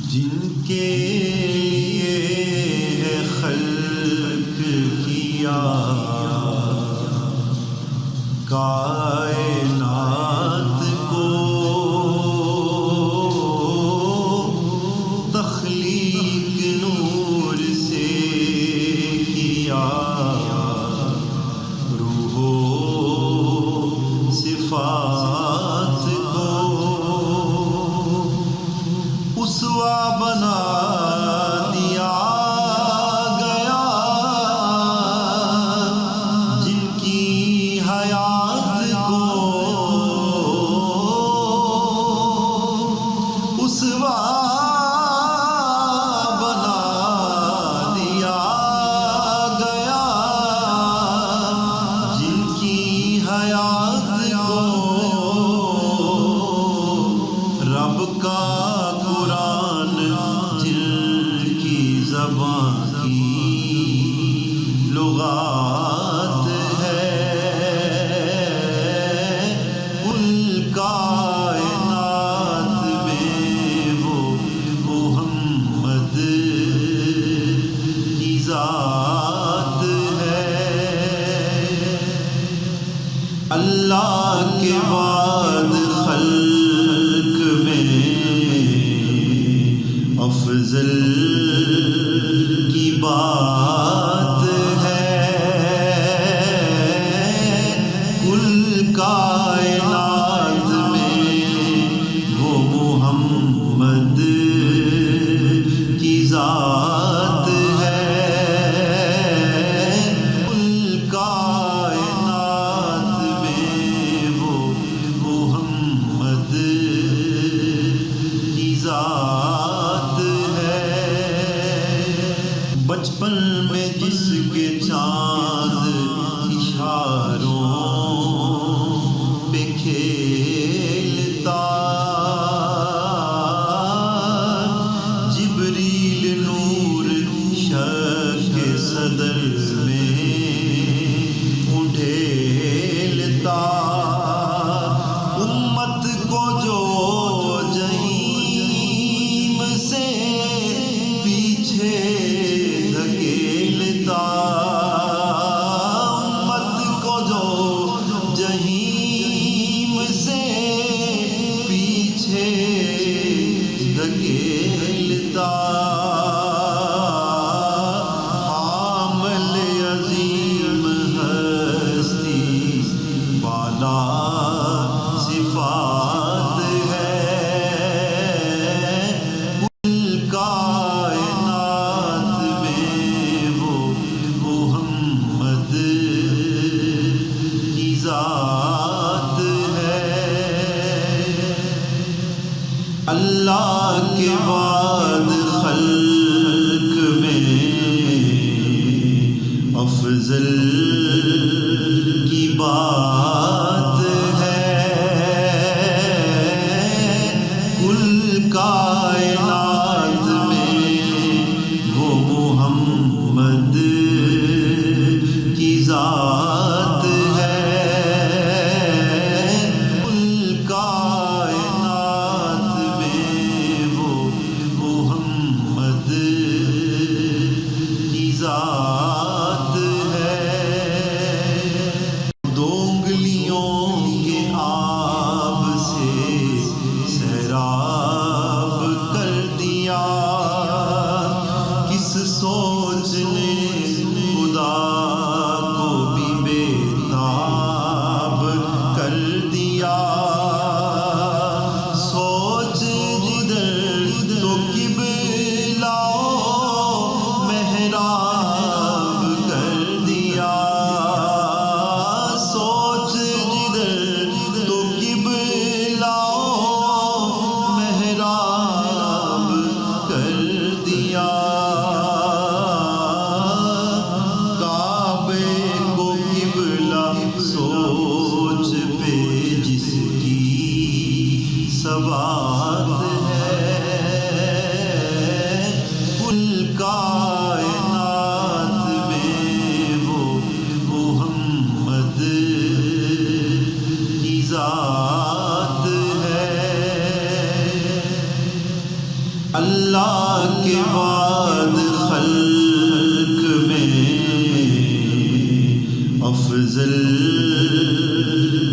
جن کے لیے ہے خلق کیا کائنات کو، تخلیق نور سے کیا، روح و صفات کو اسوہ بنا دیا گیا، جن کی حیات کو اسوہ بنا دیا گیا، جن کی حیات کو رب کا قرآن جن کی زبان کی لغات ہے، کل کائنات میں وہ محمد کی ذات ہے۔ اللہ کے بعد خلق میں افضل کی بات ہے، کل کائنات میں وہ محمد کی ذات ہے، کل کائنات میں وہ محمد کی ذات ہے۔ بچپن میں جس کے چاند اشاروں پہ کھیلتا، جبریل نور شک صدر میں اڈھیلتا، امت کو جو جحیم سے پیچھے دھکیلتا، امت کو جو جحیم سے پیچھے دھکیلتا، حامل عظیم ہستی بالا صفات ہے، کل کائنات میں وہ محمد کی ذات ہے۔ اللہ کے بعد خلق میں افضل کی بات ہے، کل کائنات میں وہ محمد کی ذات ہے، کل کائنات میں وہ محمد کی ذات ہے۔ دو انگلیوں کے آب سے سیراب کر دیا، کس سوچ نے خدا کو بھی بے تاب کر دیا، سوچ جدھر تو قبلہ محراب کر دیا، سوچ جدھر تو قبلہ محراب کر دیا، اللہ کے بعد خلق میں افضل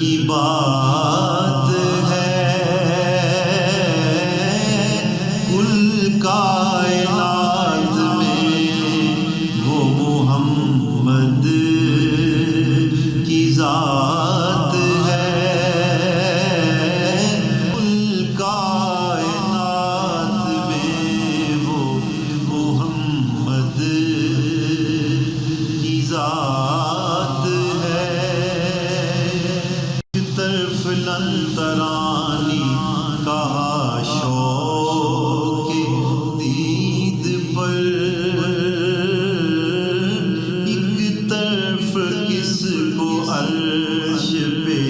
کی بات ہے، کل کائنات میں وہ محمد کی ذات ہے، کل کائنات میں وہ محمد کی ذات ہے۔ طرف لنترانی کہا شوق دید پر، ایک طرف کس کو عرش پہ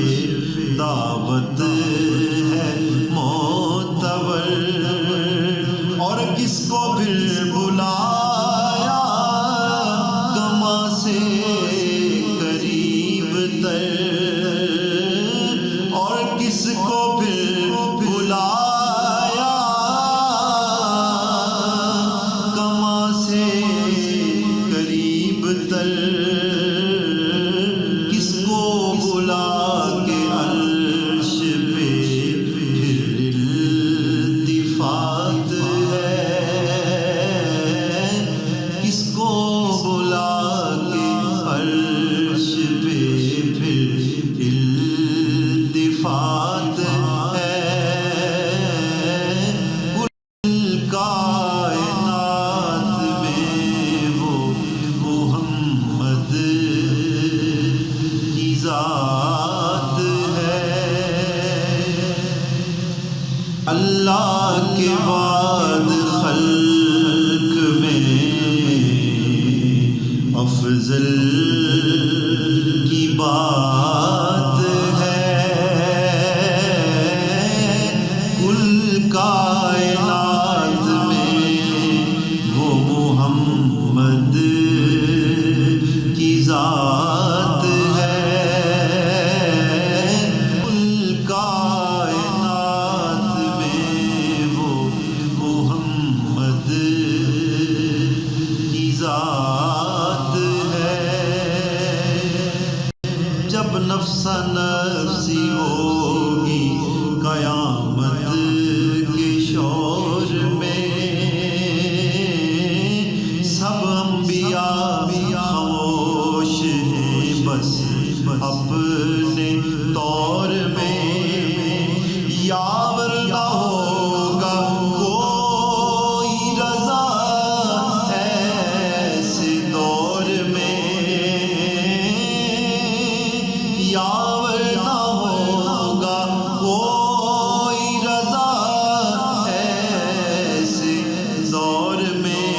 دعوت ہے معتبر، اور کس کو پھر بلایا کما سے قریب تر، اور کس کو پھر بلایا کما سے قریب تر، کس کو بلا کے عرش پہ پھر التفات ہے، کس کو بلا کے عرش پہ پھر التفات ہے، کل کائنات میں وہ محمد کی ذات ہے۔ اللہ کے بعد خلق میں افضل کی بات ہے، کل کائنات میں وہ محمد کی ذات ہے، کل کائنات میں وہ محمد کی ذات ہے۔ جب نفس نفسی ہوگی قیامت کے شور میں، سب انبیاء خاموش ہیں بس اپنے طور میں، یاور نہ ہوگا کوئی رضا ایسے دور میں، یاور نہ ہوگا کوئی رضا ایسے دور میں،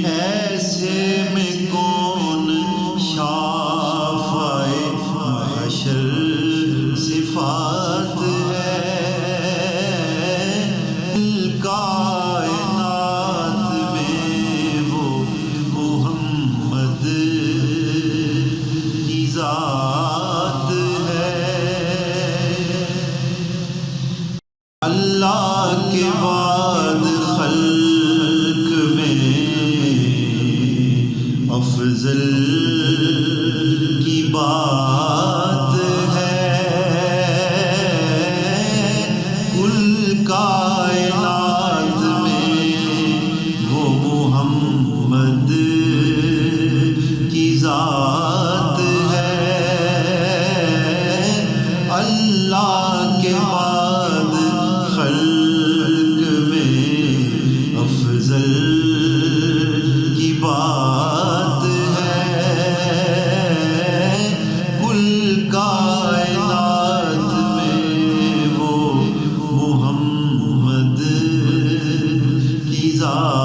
ایسے میں کون شافع محشر صفات ہے، کل کائنات میں وہ محمد کی ذات ہے۔ اللہ کے بعد خلق میں افضل کی بات ہے، کل کائنات میں وہ محمد کی ذات ہے، اللہ کے بعد خلق میں افضل کی بات ہے، کل کائنات میں وہ محمد کی ذات